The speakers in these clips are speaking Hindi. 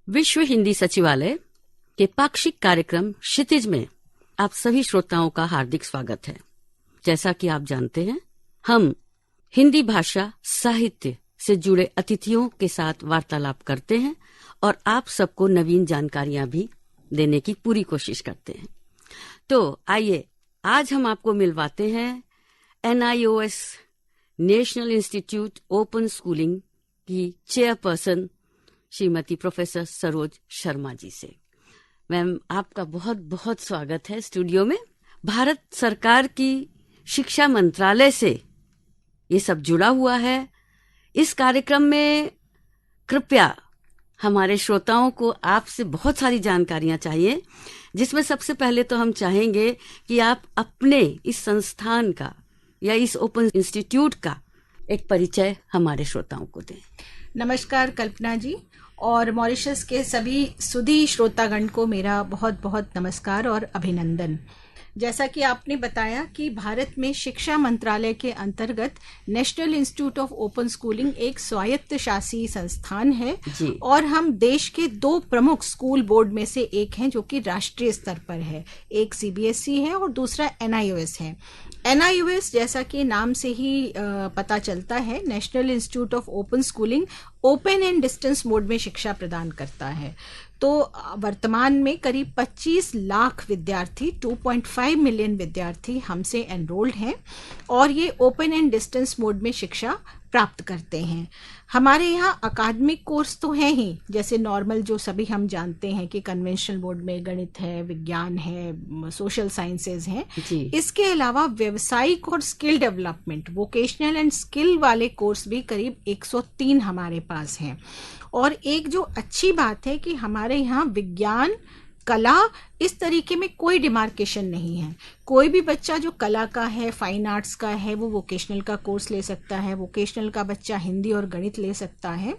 विश्व हिंदी सचिवालय के पाक्षिक कार्यक्रम क्षितिज में आप सभी श्रोताओं का हार्दिक स्वागत है। जैसा कि आप जानते हैं, हम हिंदी भाषा साहित्य से जुड़े अतिथियों के साथ वार्तालाप करते हैं और आप सबको नवीन जानकारियां भी देने की पूरी कोशिश करते हैं। तो आइए आज हम आपको मिलवाते हैं NIOS national institute open schooling की चेयरपर्सन श्रीमती प्रोफेसर सरोज शर्मा जी से। मैम, आपका बहुत बहुत स्वागत है स्टूडियो में। भारत सरकार की शिक्षा मंत्रालय से ये सब जुड़ा हुआ है। इस कार्यक्रम में कृपया हमारे श्रोताओं को आपसे बहुत सारी जानकारियां चाहिए, जिसमें सबसे पहले तो हम चाहेंगे कि आप अपने इस संस्थान का या इस ओपन इंस्टीट्यूट का एक परिचय हमारे श्रोताओं को दें। नमस्कार कल्पना जी, और मॉरिशस के सभी सुधी श्रोतागण को मेरा बहुत बहुत नमस्कार और अभिनंदन। जैसा कि आपने बताया कि भारत में शिक्षा मंत्रालय के अंतर्गत national institute of open schooling एक स्वायत्त शासी संस्थान है और हम देश के दो प्रमुख स्कूल बोर्ड में से एक हैं जो कि राष्ट्रीय स्तर पर है। एक CBSE है और दूसरा NIOS है। NIOS जैसा कि नाम से ही पता चलता है, national institute of open schooling open and distance mode में शिक्षा प्रदान करता है। तो वर्तमान में करीब 25 लाख विद्यार्थी 2.5 मिलियन विद्यार्थी हमसे एनरोल्ड हैं और ये ओपन एंड डिस्टेंस मोड में शिक्षा प्राप्त करते हैं। हमारे यहाँ अकादमिक कोर्स तो हैं ही, जैसे नॉर्मल जो सभी हम जानते हैं कि कन्वेंशनल बोर्ड में गणित है, विज्ञान है, सोशल साइंसेज हैं। इसके अलावा व्यावसायिक और skill development, vocational and skill वाले कोर्स भी करीब 103 हमारे पास हैं। और एक जो अच्छी बात है कि हमारे यहाँ विज्ञान, कला, इस तरीके में कोई डिमार्केशन नहीं है। कोई भी बच्चा जो कला का है, फाइन आर्ट्स का है, वो वोकेशनल का कोर्स ले सकता है। वोकेशनल का बच्चा हिंदी और गणित ले सकता है।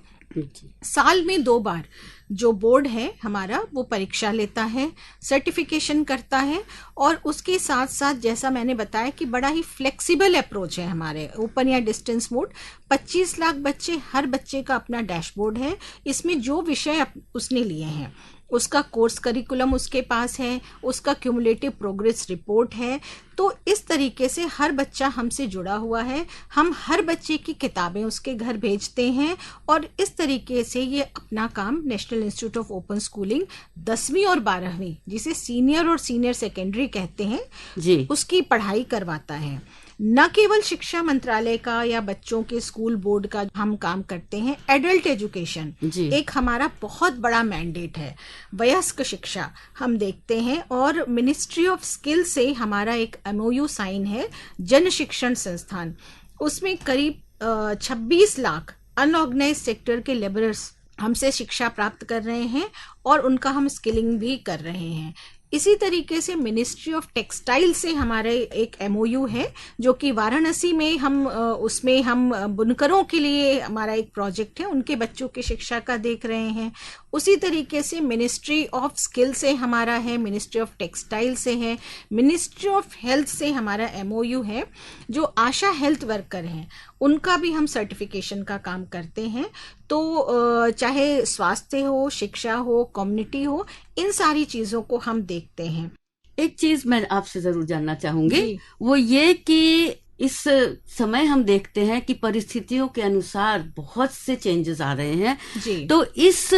साल में 2 बार जो बोर्ड है हमारा वो परीक्षा लेता है, सर्टिफिकेशन करता है और उसके साथ साथ जैसा मैंने बताया कि बड़ा ही फ्लेक्सिबल अप्रोच है हमारे ओपन या डिस्टेंस मोड। 25 लाख बच्चे, हर बच्चे का अपना डैशबोर्ड है। इसमें जो विषय उसने लिए हैं उसका कोर्स करिकुलम उसके पास है, उसका क्यूमुलेटिव प्रोग्रेस रिपोर्ट है। तो इस तरीके से हर बच्चा हमसे जुड़ा हुआ है। हम हर बच्चे की किताबें उसके घर भेजते हैं और इस तरीके से ये अपना काम national institute of open schooling 10वीं और 12वीं, जिसे सीनियर और सीनियर सेकेंडरी कहते हैं, उसकी पढ़ाई करवाता है। न केवल शिक्षा मंत्रालय का या बच्चों के स्कूल बोर्ड का हम काम करते हैं, एडल्ट एजुकेशन एक हमारा बहुत बड़ा मैंडेट है। वयस्क शिक्षा हम देखते हैं और मिनिस्ट्री ऑफ स्किल से हमारा एक MOU साइन है, जन शिक्षण संस्थान। उसमें करीब 26 लाख अनऑर्गेनाइज्ड सेक्टर के लेबरर्स हमसे शिक्षा प्राप्त कर रहे हैं और उनका हम स्किलिंग भी कर रहे हैं। इसी तरीके से मिनिस्ट्री ऑफ टेक्सटाइल से हमारे एक MOU है जो कि वाराणसी में उसमें हम बुनकरों के लिए हमारा एक प्रोजेक्ट है, उनके बच्चों की शिक्षा का देख रहे हैं। उसी तरीके से मिनिस्ट्री ऑफ स्किल से हमारा है, मिनिस्ट्री ऑफ टेक्सटाइल से है, मिनिस्ट्री ऑफ हेल्थ से हमारा MOU है। जो आशा हेल्थ वर्कर हैं उनका भी हम सर्टिफिकेशन का काम करते हैं। तो चाहे स्वास्थ्य हो, शिक्षा हो, कम्युनिटी हो, इन सारी चीजों को हम देखते हैं। एक चीज मैं आपसे जरूर जानना चाहूंगी, वो ये कि इस समय हम देखते हैं कि परिस्थितियों के अनुसार बहुत से चेंजेस आ रहे हैं। तो इस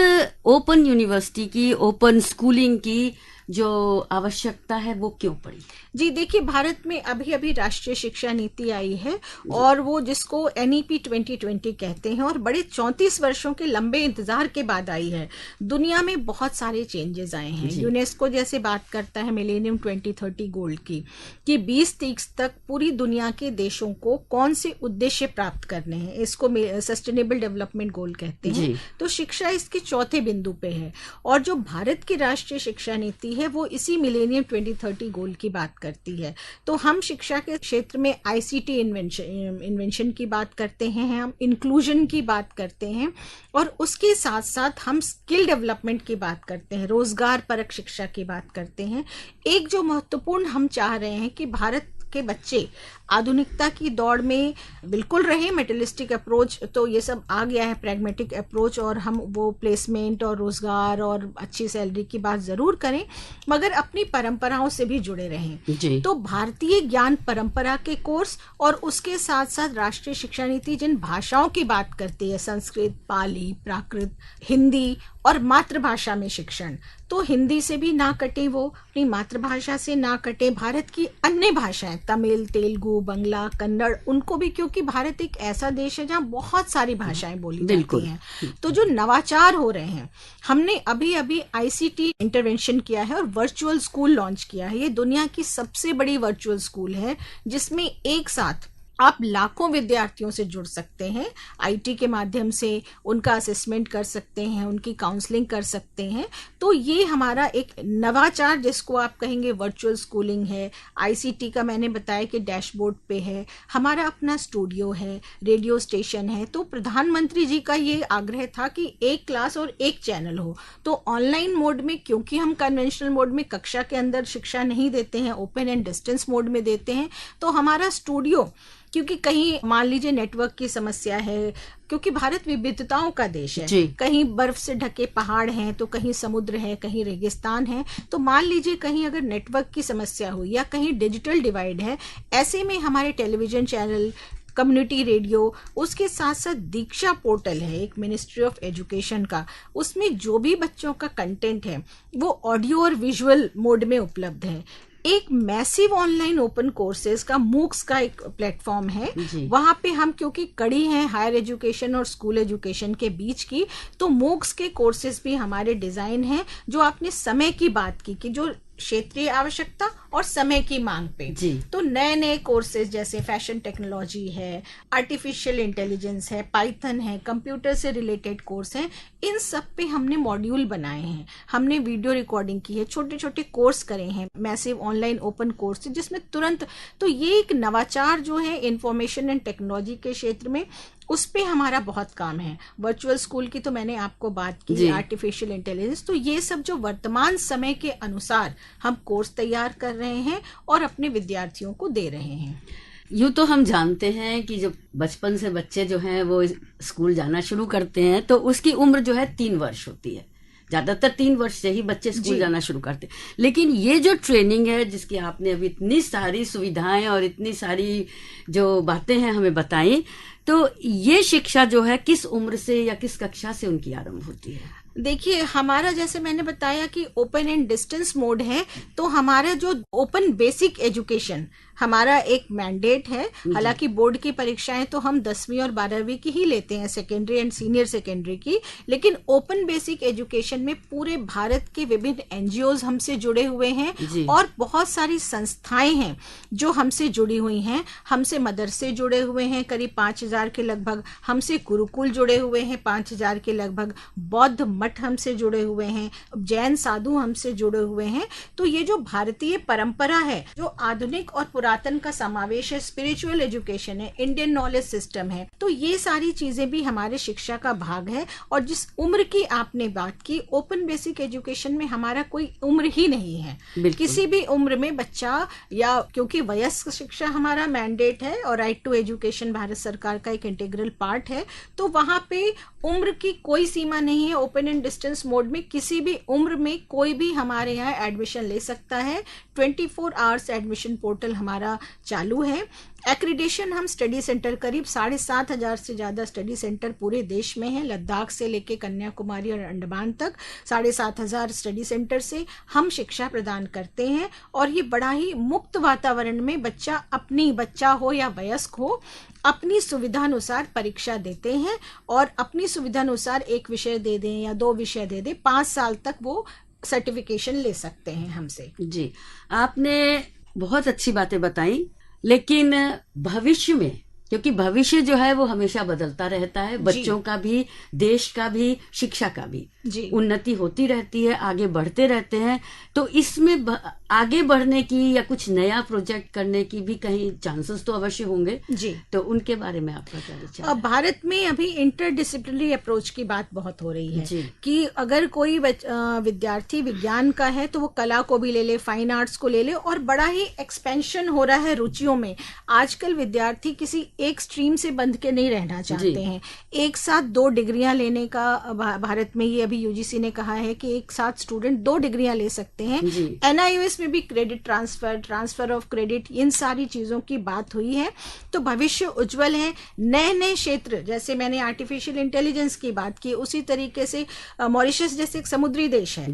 ओपन यूनिवर्सिटी की, ओपन स्कूलिंग की जो आवश्यकता है वो क्यों पड़ी? जी देखिए, भारत में अभी अभी राष्ट्रीय शिक्षा नीति आई है और वो जिसको NEP 2020 कहते हैं और बड़े 34 वर्षों के लंबे इंतजार के बाद आई है। दुनिया में बहुत सारे चेंजेस आए हैं। यूनेस्को जैसे बात करता है मिलेनियम 2030 गोल की, कि 2030 तक पूरी दुनिया के देशों को कौन से उद्देश्य प्राप्त करने हैं, इसको सस्टेनेबल डेवलपमेंट गोल कहते हैं। तो शिक्षा इसके चौथे बिंदु पे है और जो भारत की राष्ट्रीय शिक्षा नीति है वो इसी मिलेनियम 2030 गोल की बात करती है। तो हम शिक्षा के क्षेत्र में ICT इन्वेंशन की बात करते हैं, हम इंक्लूजन की बात करते हैं और उसके साथ साथ हम स्किल डेवलपमेंट की बात करते हैं, रोजगार परक शिक्षा की बात करते हैं। एक जो महत्वपूर्ण हम चाह रहे हैं कि भारत के बच्चे आधुनिकता की दौड़ में बिल्कुल रहे। मेटलिस्टिक अप्रोच तो ये सब आ गया है, प्रैग्मेटिक अप्रोच, और हम वो प्लेसमेंट और रोजगार और अच्छी सैलरी की बात जरूर करें, मगर अपनी परंपराओं से भी जुड़े रहें। तो भारतीय ज्ञान परंपरा के कोर्स और उसके साथ साथ राष्ट्रीय शिक्षा नीति जिन भाषाओं की बात करती है, संस्कृत, पाली, प्राकृत, हिंदी और मातृभाषा में शिक्षण, तो हिंदी से भी ना कटे, वो अपनी मातृभाषा से ना कटे। भारत की अन्य भाषाएं, तमिल, तेलुगु, बंगला, कन्नड़, उनको भी, क्योंकि भारत एक ऐसा देश है जहाँ बहुत सारी भाषाएं बोली जाती हैं। तो जो नवाचार हो रहे हैं, हमने अभी अभी ICT इंटरवेंशन किया है और वर्चुअल स्कूल लॉन्च किया है। ये दुनिया की सबसे बड़ी वर्चुअल स्कूल है जिसमें एक साथ आप लाखों विद्यार्थियों से जुड़ सकते हैं, IT के माध्यम से उनका असेसमेंट कर सकते हैं, उनकी काउंसलिंग कर सकते हैं। तो ये हमारा एक नवाचार, जिसको आप कहेंगे वर्चुअल स्कूलिंग है। ICT का मैंने बताया कि डैशबोर्ड पे है, हमारा अपना स्टूडियो है, रेडियो स्टेशन है। तो प्रधानमंत्री जी का ये आग्रह था कि एक क्लास और एक चैनल हो। तो ऑनलाइन मोड में, क्योंकि हम कन्वेंशनल मोड में कक्षा के अंदर शिक्षा नहीं देते हैं, ओपन एंड डिस्टेंस मोड में देते हैं, तो हमारा स्टूडियो, क्योंकि कहीं मान लीजिए नेटवर्क की समस्या है, क्योंकि भारत विविधताओं का देश है, कहीं बर्फ से ढके पहाड़ हैं, तो कहीं समुद्र है, कहीं रेगिस्तान है। तो मान लीजिए कहीं अगर नेटवर्क की समस्या हुई या कहीं डिजिटल डिवाइड है, ऐसे में हमारे टेलीविजन चैनल, कम्युनिटी रेडियो, उसके साथ साथ दीक्षा पोर्टल है एक मिनिस्ट्री ऑफ एजुकेशन का, उसमें जो भी बच्चों का कंटेंट है वो ऑडियो और विजुअल मोड में उपलब्ध है। एक मैसिव ऑनलाइन ओपन कोर्सेज का मूक्स का एक प्लेटफॉर्म है, वहां पे हम, क्योंकि कड़ी है हायर एजुकेशन और स्कूल एजुकेशन के बीच की, तो मूक्स के कोर्सेज भी हमारे डिजाइन हैं। जो आपने समय की बात की कि जो क्षेत्रीय आवश्यकता और समय की मांग पे, तो नए नए कोर्सेज जैसे फैशन टेक्नोलॉजी है, आर्टिफिशियल इंटेलिजेंस है, पाइथन है, कंप्यूटर से रिलेटेड कोर्स हैं, इन सब पे हमने मॉड्यूल बनाए हैं, हमने वीडियो रिकॉर्डिंग की है, छोटे छोटे कोर्स करे हैं, मैसिव ऑनलाइन ओपन कोर्स जिसमें तुरंत। तो ये एक नवाचार जो है इंफॉर्मेशन एंड टेक्नोलॉजी के क्षेत्र में, उस पे हमारा बहुत काम है। वर्चुअल स्कूल की तो मैंने आपको बात की, आर्टिफिशियल इंटेलिजेंस, तो ये सब जो वर्तमान समय के अनुसार हम कोर्स तैयार कर रहे हैं और अपने विद्यार्थियों को दे रहे हैं। यूँ तो हम जानते हैं कि जब बचपन से बच्चे जो हैं वो स्कूल जाना शुरू करते हैं तो उसकी उम्र जो है 3 वर्ष होती है, ज्यादातर 3 वर्ष से ही बच्चे स्कूल जाना शुरू करते हैं। लेकिन ये जो ट्रेनिंग है, जिसकी आपने अभी इतनी सारी सुविधाएं और इतनी सारी जो बातें हैं हमें बताई, तो ये शिक्षा जो है किस उम्र से या किस कक्षा से उनकी आरंभ होती है? देखिए, हमारा जैसे मैंने बताया कि ओपन एंड डिस्टेंस मोड है, तो हमारा जो ओपन बेसिक एजुकेशन हमारा एक मैंडेट है। हालांकि बोर्ड की परीक्षाएं तो हम 10वीं और 12वीं की ही लेते हैं, सेकेंडरी एंड सीनियर सेकेंडरी की, लेकिन ओपन बेसिक एजुकेशन में पूरे भारत के विभिन्न NGOs हमसे जुड़े हुए हैं और बहुत सारी संस्थाएं हैं जो हमसे जुड़ी हुई हैं। हमसे मदरसे जुड़े हुए हैं करीब 5000 के लगभग, हमसे गुरुकुल जुड़े हुए हैं 5000 के लगभग, बौद्ध मठ हमसे जुड़े हुए हैं, जैन साधु हमसे जुड़े हुए हैं। तो ये जो भारतीय परंपरा है, जो आधुनिक और पुरातन का समावेश है, स्पिरिचुअल एजुकेशन है, इंडियन नॉलेज सिस्टम है, तो ये सारी चीजें भी हमारे शिक्षा का भाग है। और जिस उम्र की आपने बात की, ओपन बेसिक एजुकेशन में हमारा कोई उम्र ही नहीं है, किसी भी उम्र में बच्चा, या क्योंकि वयस्क शिक्षा हमारा मैंडेट है और राइट टू एजुकेशन भारत सरकार का एक इंटीग्रल पार्ट है, तो वहां पे उम्र की कोई सीमा नहीं है। ओपन एंड डिस्टेंस मोड में किसी भी उम्र में कोई भी हमारे यहाँ एडमिशन ले सकता है। 24 आवर्स एडमिशन पोर्टल हमारा चालू है। एक्रीडेशन हम स्टडी सेंटर, करीब 7,500 से ज्यादा स्टडी सेंटर पूरे देश में है, लद्दाख से लेके कन्याकुमारी और अंडमान तक 7,500 स्टडी सेंटर से हम शिक्षा प्रदान करते हैं। और ये बड़ा ही मुक्त वातावरण में बच्चा हो या वयस्क हो, अपनी सुविधा अनुसार परीक्षा देते हैं और अपनी सुविधा अनुसार एक विषय दे दें या 2 विषय दे दें, 5 साल तक वो सर्टिफिकेशन ले सकते हैं हमसे। जी, आपने बहुत अच्छी बातें बताई, लेकिन भविष्य में, क्योंकि भविष्य जो है वो हमेशा बदलता रहता है, बच्चों का भी, देश का भी, शिक्षा का भी, जी। उन्नति होती रहती है, आगे बढ़ते रहते हैं। तो इसमें आगे बढ़ने की या कुछ नया प्रोजेक्ट करने की भी कहीं चांसेस तो अवश्य होंगे जी। तो उनके बारे में आपका क्या विचार है? भारत में अभी इंटरडिसिप्लिनरी अप्रोच की बात बहुत हो रही है जी। कि अगर कोई विद्यार्थी विज्ञान का है तो वो कला को भी ले ले, फाइन आर्ट्स को ले ले, और बड़ा ही एक्सपेंशन हो रहा है रुचियों में। आजकल विद्यार्थी किसी एक स्ट्रीम से बंध के नहीं रहना चाहते हैं। एक साथ 2 डिग्रियां लेने का भारत में ये अभी यूजीसी ने कहा है कि एक साथ स्टूडेंट 2 डिग्रियां ले सकते हैं। एनआईओएस में भी क्रेडिट ट्रांसफर ऑफ क्रेडिट, इन सारी चीजों की बात हुई है। तो भविष्य उज्जवल है। नए नए क्षेत्र, जैसे मैंने आर्टिफिशियल इंटेलिजेंस की बात की, उसी तरीके से मॉरिशस जैसे एक समुद्री देश है,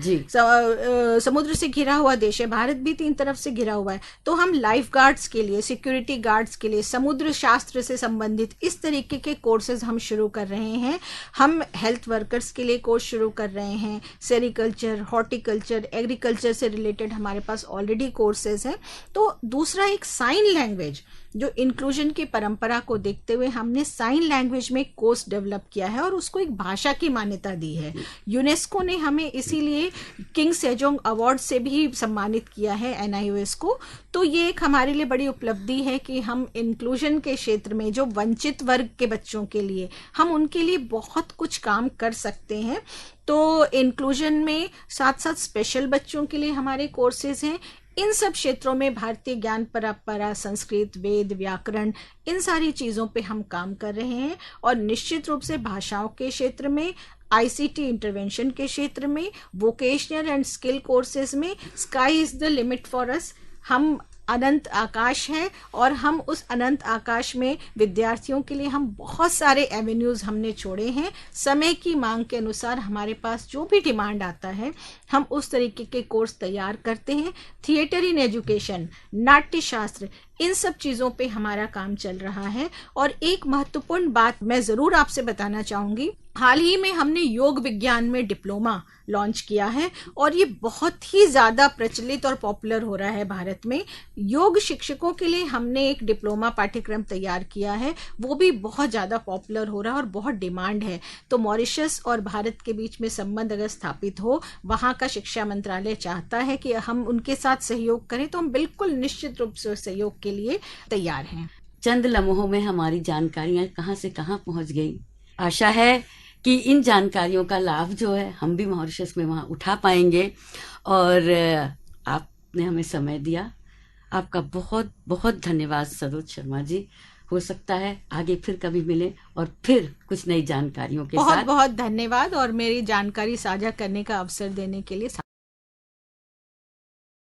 समुद्र से घिरा हुआ देश है, भारत भी 3 तरफ से घिरा हुआ है। तो हम लाइफ गार्ड्स के लिए, सिक्योरिटी गार्ड्स के लिए, समुद्र शास्त्र से संबंधित इस तरीके के कोर्सेज हम शुरू कर रहे हैं। हम हेल्थ वर्कर्स के लिए कोर्स शुरू कर रहे हैं। सेरिकल्चर, हॉर्टिकल्चर, एग्रीकल्चर से रिलेटेड हमारे पास ऑलरेडी कोर्सेज हैं। तो दूसरा एक साइन लैंग्वेज, जो इंक्लूजन की परंपरा को देखते हुए हमने साइन लैंग्वेज में कोर्स डेवलप किया है और उसको एक भाषा की मान्यता दी है। यूनेस्को ने हमें इसीलिए किंग सेजोंग अवार्ड से भी सम्मानित किया है एनआईओएस को। तो ये एक हमारे लिए बड़ी उपलब्धि है कि हम इंक्लूजन के क्षेत्र में जो वंचित वर्ग के बच्चों के लिए, हम उनके लिए बहुत कुछ काम कर सकते हैं। तो इंक्लूजन में साथ साथ स्पेशल बच्चों के लिए हमारे कोर्सेज हैं। इन सब क्षेत्रों में भारतीय ज्ञान परंपरा, संस्कृत, वेद, व्याकरण, इन सारी चीज़ों पे हम काम कर रहे हैं। और निश्चित रूप से भाषाओं के क्षेत्र में, आईसीटी इंटरवेंशन के क्षेत्र में, वोकेशनल एंड स्किल कोर्सेज में sky is the limit for us. हम अनंत आकाश है और हम उस अनंत आकाश में विद्यार्थियों के लिए हम बहुत सारे एवेन्यूज हमने छोड़े हैं। समय की मांग के अनुसार हमारे पास जो भी डिमांड आता है हम उस तरीके के कोर्स तैयार करते हैं। थिएटर इन एजुकेशन, नाट्य शास्त्र, इन सब चीज़ों पे हमारा काम चल रहा है। और एक महत्वपूर्ण बात मैं ज़रूर आपसे बताना चाहूँगी, हाल ही में हमने योग विज्ञान में डिप्लोमा लॉन्च किया है और ये बहुत ही ज़्यादा प्रचलित और पॉपुलर हो रहा है भारत में। योग शिक्षकों के लिए हमने एक डिप्लोमा पाठ्यक्रम तैयार किया है, वो भी बहुत ज़्यादा पॉपुलर हो रहा है और बहुत डिमांड है। तो मॉरिशस और भारत के बीच में संबंध अगर स्थापित हो, वहाँ का शिक्षा मंत्रालय चाहता है कि हम उनके साथ सहयोग करें, तो हम बिल्कुल निश्चित रूप से सहयोग के लिए तैयार हैं। चंद लम्हों में हमारी जानकारियाँ कहाँ से कहाँ पहुँच गई। आशा है कि इन जानकारियों का लाभ जो है हम भी मॉरिशस में वहाँ उठा पाएंगे। और आपने हमें समय दिया, आपका बहुत बहुत धन्यवाद सरोज शर्मा जी। हो सकता है आगे फिर कभी मिले और फिर कुछ नई जानकारियों के साथ। बहुत बहुत धन्यवाद और मेरी जानकारी साझा करने का अवसर देने के लिए।